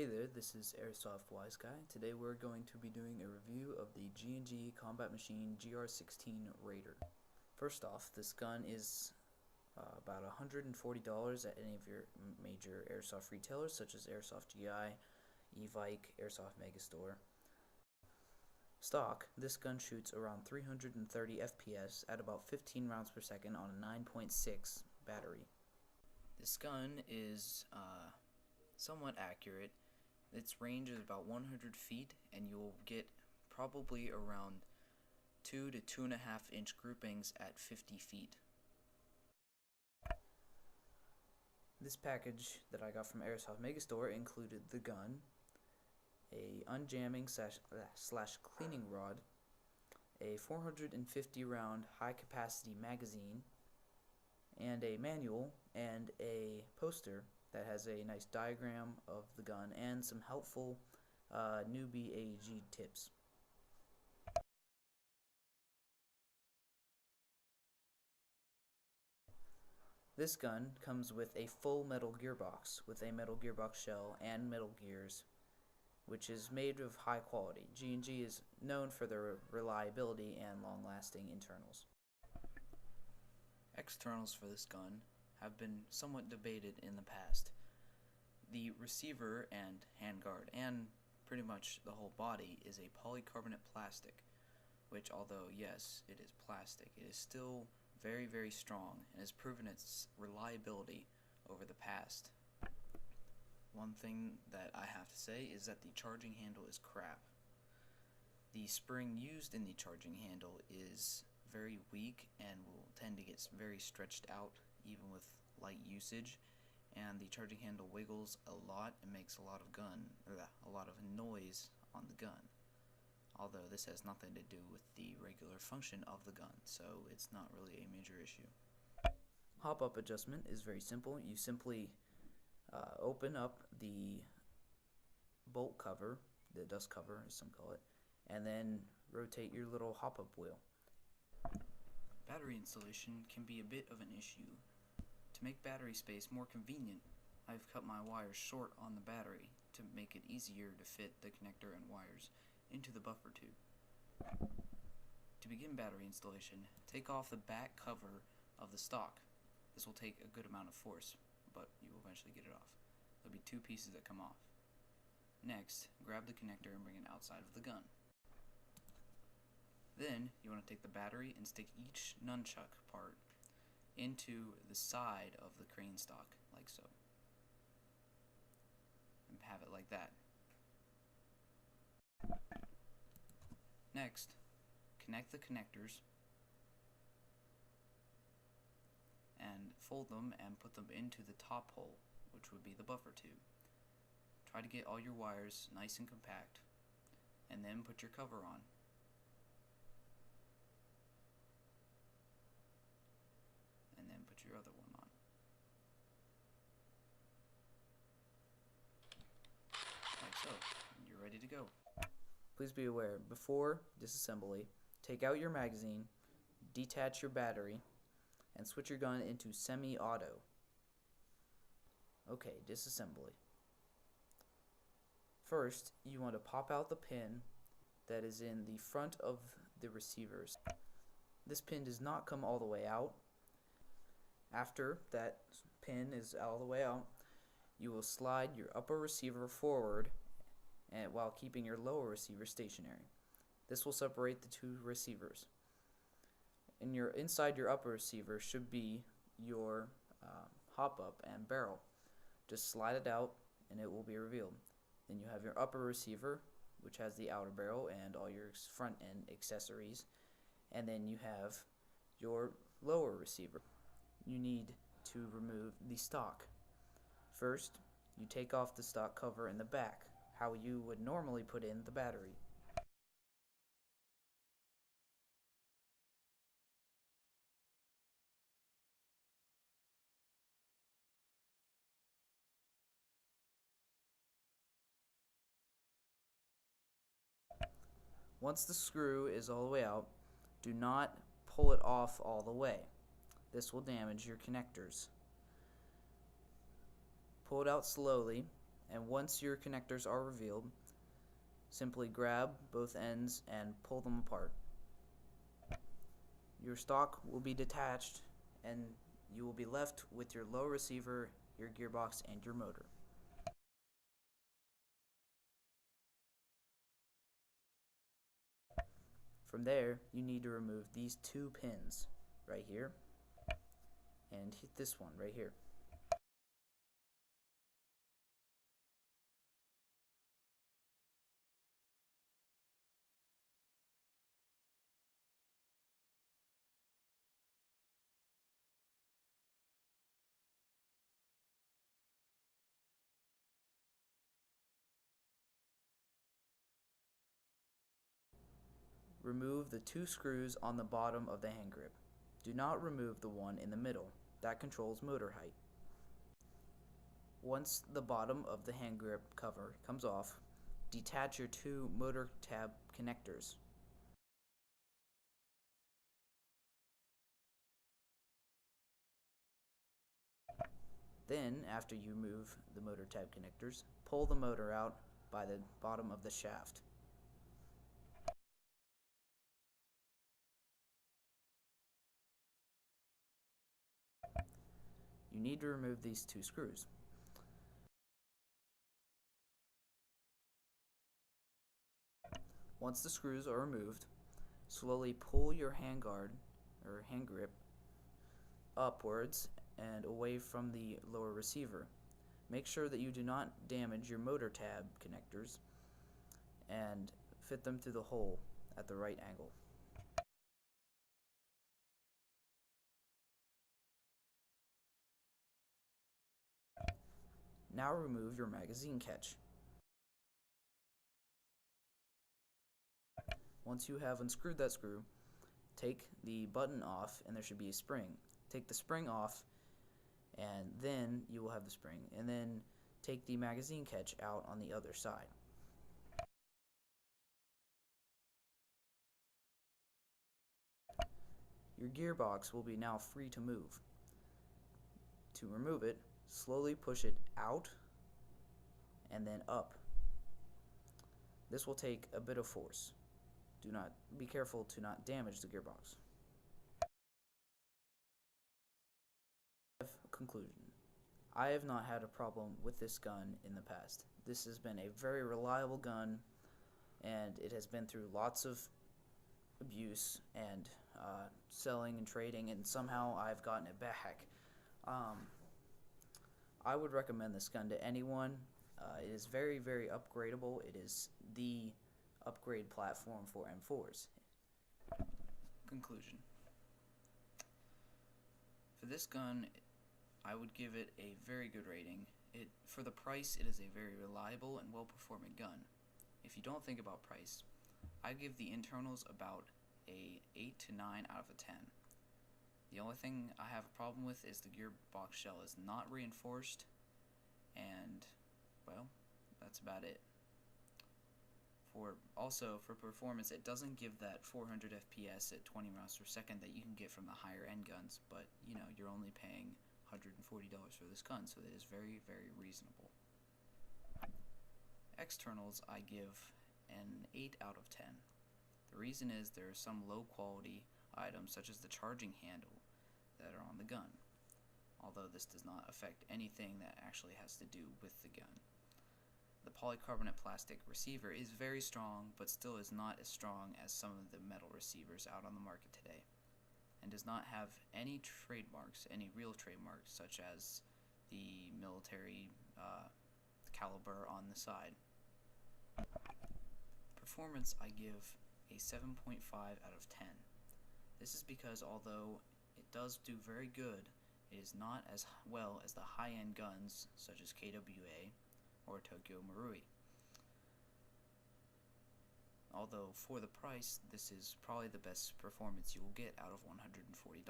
Hey there, this is Airsoft Wise Guy. Today we're going to be doing a review of the G&G Combat Machine GR16 Raider. First off, this gun is about $140 at any of your major airsoft retailers such as Airsoft GI, youlike, Airsoft Megastore. Stock, this gun shoots around 330 FPS at about 15 rounds per second on a 9.6 battery. This gun is somewhat accurate. Its range is about 100 feet, and you'll get probably around 2 to 2.5 inch groupings at 50 feet. This package that I got from Airsoft Megastore included the gun, a unjamming slash cleaning rod, a 450 round high capacity magazine, and a manual and a poster that has a nice diagram of the gun and some helpful newbie AEG tips. This gun comes with a full metal gearbox with a metal gearbox shell and metal gears, which is made of high quality. G&G is known for their reliability and long-lasting internals. Externals for this gun have been somewhat debated in the past. The receiver and handguard and pretty much the whole body is a polycarbonate plastic, which, although yes, it is plastic, it is still very, very strong and has proven its reliability over the past. One thing that I have to say is that the charging handle is crap. The spring used in the charging handle is very weak and will tend to get very stretched out even with light usage, and the charging handle wiggles a lot and makes a lot of noise on the gun. Although this has nothing to do with the regular function of the gun, so it's not really a major issue. Hop-up adjustment is very simple. You simply open up the bolt cover, the dust cover as some call it, and then rotate your little hop-up wheel. Battery installation can be a bit of an issue. To make battery space more convenient, I've cut my wires short on the battery to make it easier to fit the connector and wires into the buffer tube. To begin battery installation, take off the back cover of the stock. This will take a good amount of force, but you will eventually get it off. There'll be 2 pieces that come off. Next, grab the connector and bring it outside of the gun. Then, you want to take the battery and stick each nunchuck part into the side of the crane stock, like so. And have it like that. Next, connect the connectors and fold them and put them into the top hole, which would be the buffer tube. Try to get all your wires nice and compact, and then put your cover on. And then put your other one on. Like so, and you're ready to go. Please be aware, before disassembly, take out your magazine, detach your battery, and switch your gun into semi-auto. Okay, disassembly. First, you want to pop out the pin that is in the front of the receivers. This pin does not come all the way out. After that pin is all the way out, you will slide your upper receiver forward while keeping your lower receiver stationary. This will separate the 2 receivers. Inside your upper receiver should be your hop-up and barrel. Just slide it out and it will be revealed. Then you have your upper receiver, which has the outer barrel and all your front end accessories. And then you have your lower receiver. You need to remove the stock. First, you take off the stock cover in the back, how you would normally put in the battery. Once the screw is all the way out, do not pull it off all the way. This will damage your connectors. Pull it out slowly And once your connectors are revealed, simply grab both ends and pull them apart. Your stock will be detached and you will be left with your low receiver, your gearbox, and your motor. From there, you need to remove these two pins right here and hit this one right here. Remove the two screws on the bottom of the hand grip. Do not remove the one in the middle. That controls motor height. Once the bottom of the hand grip cover comes off, detach your two motor tab connectors. Then, after you remove the motor tab connectors, pull the motor out by the bottom of the shaft. You need to remove these two screws. Once the screws are removed, slowly pull your hand guard or hand grip upwards and away from the lower receiver. Make sure that you do not damage your motor tab connectors and fit them through the hole at the right angle. Now remove your magazine catch. Once you have unscrewed that screw, take the button off and there should be a spring. Take the spring off and then you will have the spring, and then take the magazine catch out on the other side. Your gearbox will be now free to move. To remove it, slowly push it out and then up. This will take a bit of force. Be careful to not damage the gearbox. Conclusion. I have not had a problem with this gun in the past. This has been a very reliable gun, and it has been through lots of abuse and selling and trading, and somehow I've gotten it back. I would recommend this gun to anyone. It is very, very upgradable. It is the upgrade platform for M4s. Conclusion. For this gun, I would give it a very good rating. For the price, it is a very reliable and well-performing gun. If you don't think about price, I give the internals about a 8 to 9 out of a 10. The only thing I have a problem with is the gearbox shell is not reinforced, and, well, that's about it. For performance, it doesn't give that 400 FPS at 20 miles per second that you can get from the higher end guns, but you're only paying $140 for this gun, so it is very, very reasonable. Externals, I give an 8 out of 10. The reason is there are some low quality items such as the charging handle that are on the gun, although this does not affect anything that actually has to do with the gun. The polycarbonate plastic receiver is very strong, but still is not as strong as some of the metal receivers out on the market today, and does not have any trademarks, any real trademarks, such as the military caliber on the side. Performance, I give a 7.5 out of 10. This is because although it does do very good, it is not as well as the high-end guns such as KWA or Tokyo Marui. Although for the price, this is probably the best performance you will get out of $140.